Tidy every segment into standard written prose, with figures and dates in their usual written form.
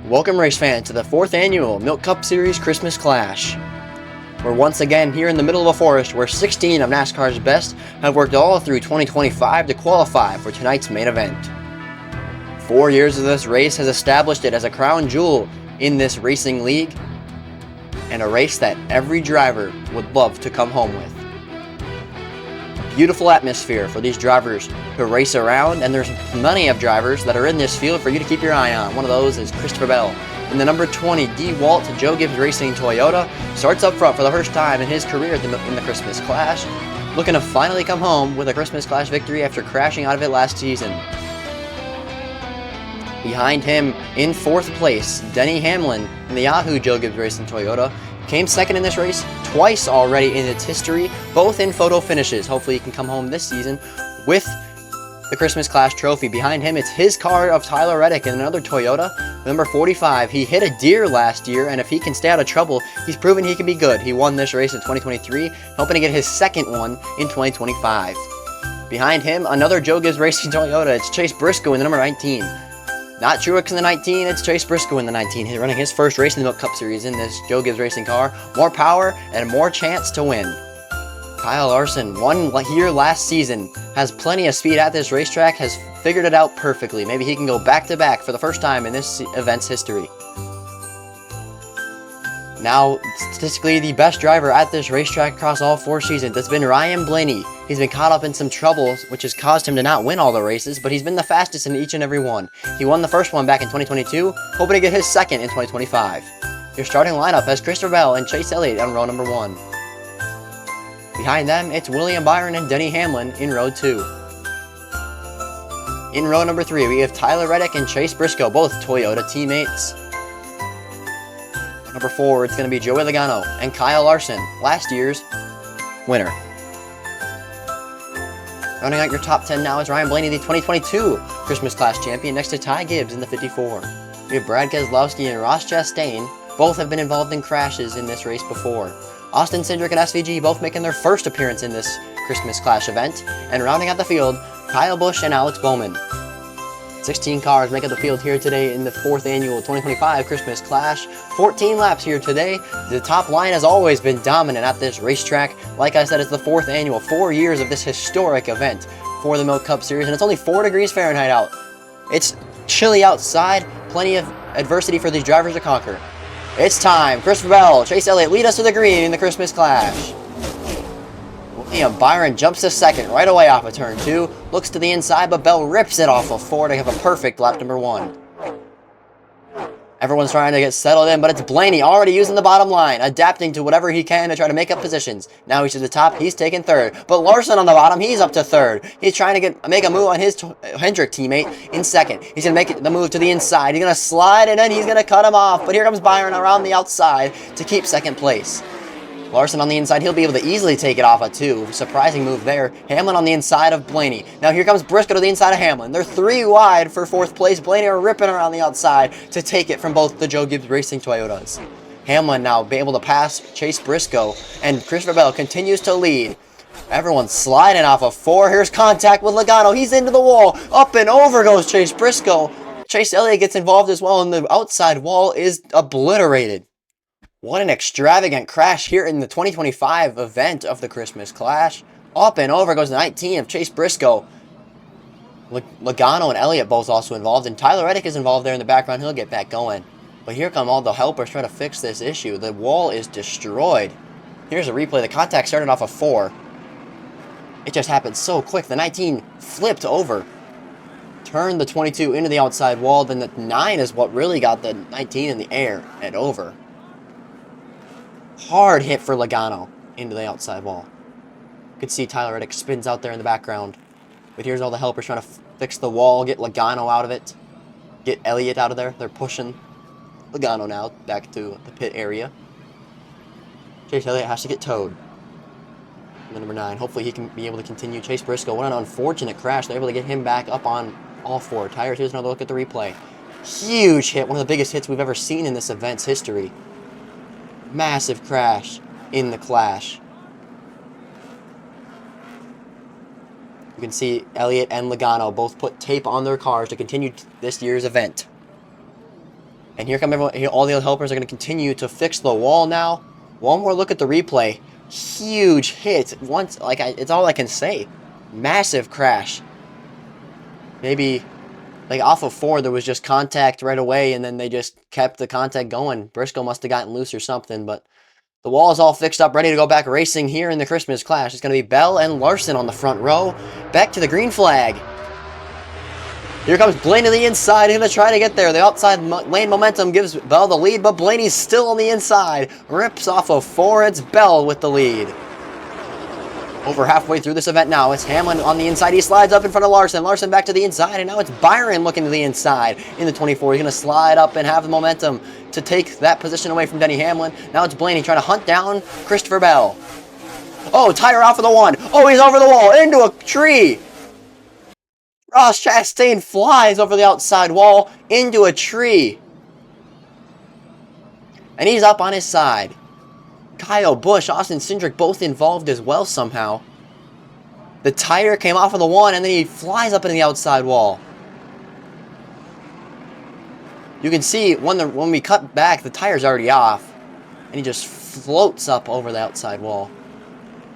Welcome race fans to the 4th annual Milk Cup Series Christmas Clash. We're once again here in the middle of a forest where 16 of NASCAR's best have worked all through 2025 to qualify for tonight's main event. 4 years of this race has established it as a crown jewel in this racing league, and a race that every driver would love to come home with. Beautiful atmosphere for these drivers to race around, and there's plenty of drivers that are in this field for you to keep your eye on. One of those is Christopher Bell in the number 20 DeWalt Joe Gibbs Racing Toyota. Starts up front for the first time in his career in the Christmas Clash, looking to finally come home with a Christmas Clash victory after crashing out of it last season. Behind him, in 4th place, Denny Hamlin in the Yahoo Joe Gibbs Racing Toyota. Came second in this race twice already in its history, both in photo finishes. Hopefully he can come home this season with the Christmas Clash trophy. Behind him, it's his car of Tyler Reddick in another Toyota, number 45. He hit a deer last year, and if he can stay out of trouble, he's proven he can be good. He won this race in 2023, hoping to get his second one in 2025. Behind him, another Joe Gibbs Racing Toyota. It's Chase Briscoe in the number 19. Not Truex in the 19, it's Chase Briscoe in the 19. He's running his first race in the Milk Cup Series in this Joe Gibbs Racing car. More power and more chance to win. Kyle Larson, won here last season, has plenty of speed at this racetrack, has figured it out perfectly. Maybe he can go back-to-back for the first time in this event's history. Now, statistically, the best driver at this racetrack across all 4 seasons has been Ryan Blaney. He's been caught up in some troubles, which has caused him to not win all the races, but he's been the fastest in each and every one. He won the first one back in 2022, hoping to get his second in 2025. Your starting lineup has Christopher Bell and Chase Elliott on row number 1. Behind them, it's William Byron and Denny Hamlin in row 2. In row number 3, we have Tyler Reddick and Chase Briscoe, both Toyota teammates. Number 4, it's going to be Joey Logano and Kyle Larson, last year's winner. Rounding out your top 10 now is Ryan Blaney, the 2022 Christmas Clash champion, next to Ty Gibbs in the 54. We have Brad Keselowski and Ross Chastain. Both have been involved in crashes in this race before. Austin Cindric and SVG both making their first appearance in this Christmas Clash event. And rounding out the field, Kyle Busch and Alex Bowman. 16 cars make up the field here today in the 4th annual 2025 Christmas Clash. 14 laps here today. The top line has always been dominant at this racetrack. Like I said, it's the 4th annual, 4 years of this historic event for the Milk Cup Series, and it's only 4 degrees Fahrenheit out. It's chilly outside, plenty of adversity for these drivers to conquer. It's time. Christopher Bell, Chase Elliott lead us to the green in the Christmas Clash. William Byron jumps to second right away off of turn 2. Looks to the inside, but Bell rips it off of 4 to have a perfect lap number 1. Everyone's trying to get settled in, but it's Blaney already using the bottom line, adapting to whatever he can to try to make up positions. Now he's to the top, he's taking 3rd. But Larson on the bottom, he's up to 3rd. He's trying to make a move on his Hendrick teammate in 2nd. He's going to make the move to the inside. He's going to slide, and then he's going to cut him off. But here comes Byron around the outside to keep 2nd place. Larson on the inside, he'll be able to easily take it off a 2. Surprising move there. Hamlin on the inside of Blaney. Now here comes Briscoe to the inside of Hamlin. They're 3 wide for 4th place. Blaney are ripping around the outside to take it from both the Joe Gibbs Racing Toyotas. Hamlin now be able to pass Chase Briscoe, and Christopher Bell continues to lead. Everyone's sliding off of 4. Here's contact with Logano. He's into the wall. Up and over goes Chase Briscoe. Chase Elliott gets involved as well, and the outside wall is obliterated. What an extravagant crash here in the 2025 event of the Christmas Clash. Up and over goes the 19 of Chase Briscoe. Logano and Elliott both also involved, and Tyler Reddick is involved there in the background. He'll get back going. But here come all the helpers trying to fix this issue. The wall is destroyed. Here's a replay. The contact started off of 4. It just happened so quick. The 19 flipped over. Turned the 22 into the outside wall. Then the 9 is what really got the 19 in the air and over. Hard hit for Logano into the outside wall. You can see Tyler Reddick spins out there in the background. But here's all the helpers trying to fix the wall, get Logano out of it, get Elliott out of there. They're pushing Logano now back to the pit area. Chase Elliott has to get towed. And the number 9. Hopefully he can be able to continue. Chase Briscoe, what an unfortunate crash. They're able to get him back up on all 4 tires. Here's another look at the replay. Huge hit. One of the biggest hits we've ever seen in this event's history. Massive crash in the Clash. You can see Elliott and Logano both put tape on their cars to continue this year's event. And here come everyone. All the other helpers are going to continue to fix the wall now. One more look at the replay. Huge hit. Once, it's all I can say. Massive crash. Maybe, like, off of 4, there was just contact right away, and then they just kept the contact going. Briscoe must have gotten loose or something, but the wall is all fixed up, ready to go back racing here in the Christmas Clash. It's going to be Bell and Larson on the front row. Back to the green flag. Here comes Blaney to the inside. He's going to try to get there. The outside lane momentum gives Bell the lead, but Blaney's still on the inside. Rips off of 4. It's Bell with the lead. Over halfway through this event now. It's Hamlin on the inside. He slides up in front of Larson. Larson back to the inside, and now it's Byron looking to the inside in the 24. He's going to slide up and have the momentum to take that position away from Denny Hamlin. Now it's Blaney trying to hunt down Christopher Bell. Oh, tire off of the 1. Oh, he's over the wall into a tree. Ross Chastain flies over the outside wall into a tree. And he's up on his side. Kyle Busch, Austin Cindric both involved as well somehow. The tire came off of the 1 and then he flies up into the outside wall. You can see when we cut back, the tire's already off. And he just floats up over the outside wall.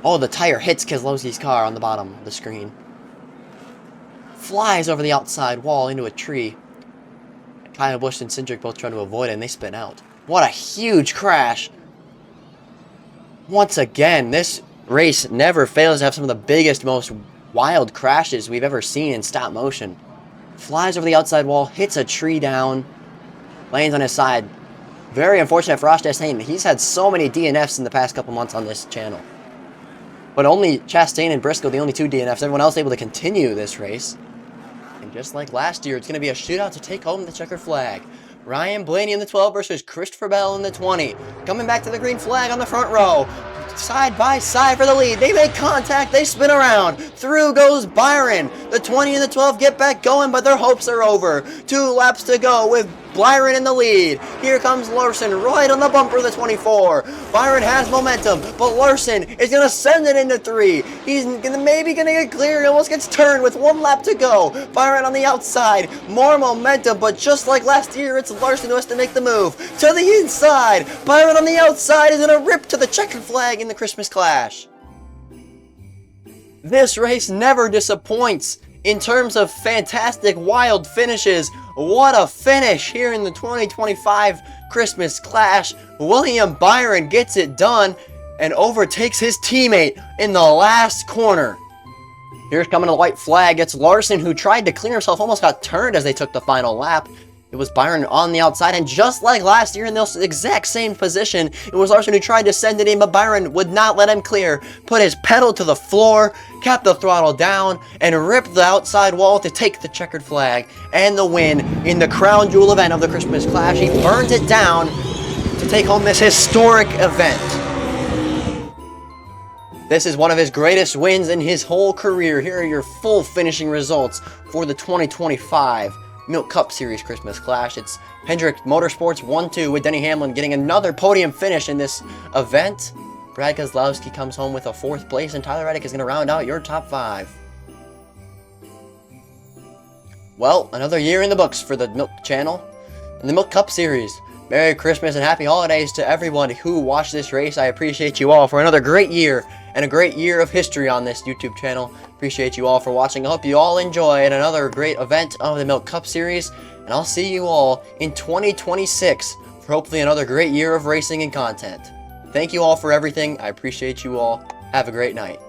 Oh, the tire hits Keselowski's car on the bottom of the screen. Flies over the outside wall into a tree. Kyle Busch and Cindric both try to avoid it and they spin out. What a huge crash. Once again, this race never fails to have some of the biggest, most wild crashes we've ever seen in stop motion. Flies over the outside wall, hits a tree down, lands on his side. Very unfortunate for Ross Chastain. He's had so many DNFs in the past couple months on this channel. But only Chastain and Briscoe, the only 2 DNFs. Everyone else able to continue this race. And just like last year, it's going to be a shootout to take home the checkered flag. Ryan Blaney in the 12 versus Christopher Bell in the 20. Coming back to the green flag on the front row. Side by side for the lead. They make contact. They spin around. Through goes Byron. The 20 and the 12 get back going, but their hopes are over. 2 laps to go with Byron in the lead. Here comes Larson right on the bumper of the 24. Byron has momentum, but Larson is going to send it into 3. He's maybe going to get clear. He almost gets turned with 1 lap to go. Byron on the outside. More momentum, but just like last year, it's Larson who has to make the move. To the inside. Byron on the outside is going to rip to the checkered flag in the Christmas Clash. This race never disappoints in terms of fantastic, wild finishes. What a finish here in the 2025 Christmas Clash. William Byron gets it done and overtakes his teammate in the last corner. Here's coming the white flag. It's Larson who tried to clear himself, almost got turned as they took the final lap. It was Byron on the outside, and just like last year in the exact same position, it was Larson who tried to send it in, but Byron would not let him clear. Put his pedal to the floor, kept the throttle down, and ripped the outside wall to take the checkered flag and the win in the crown jewel event of the Christmas Clash. He burns it down to take home this historic event. This is one of his greatest wins in his whole career. Here are your full finishing results for the 2025 Milk Cup Series Christmas Clash. It's Hendrick Motorsports 1-2 with Denny Hamlin getting another podium finish in this event. Brad Keselowski comes home with a 4th place, and Tyler Reddick is going to round out your top 5. Well, another year in the books for the Milk Channel and the Milk Cup Series. Merry Christmas and Happy Holidays to everyone who watched this race. I appreciate you all for another great year and a great year of history on this YouTube channel. Appreciate you all for watching. I hope you all enjoy another great event of the Milk Cup Series, and I'll see you all in 2026 for hopefully another great year of racing and content. Thank you all for everything. I appreciate you all. Have a great night.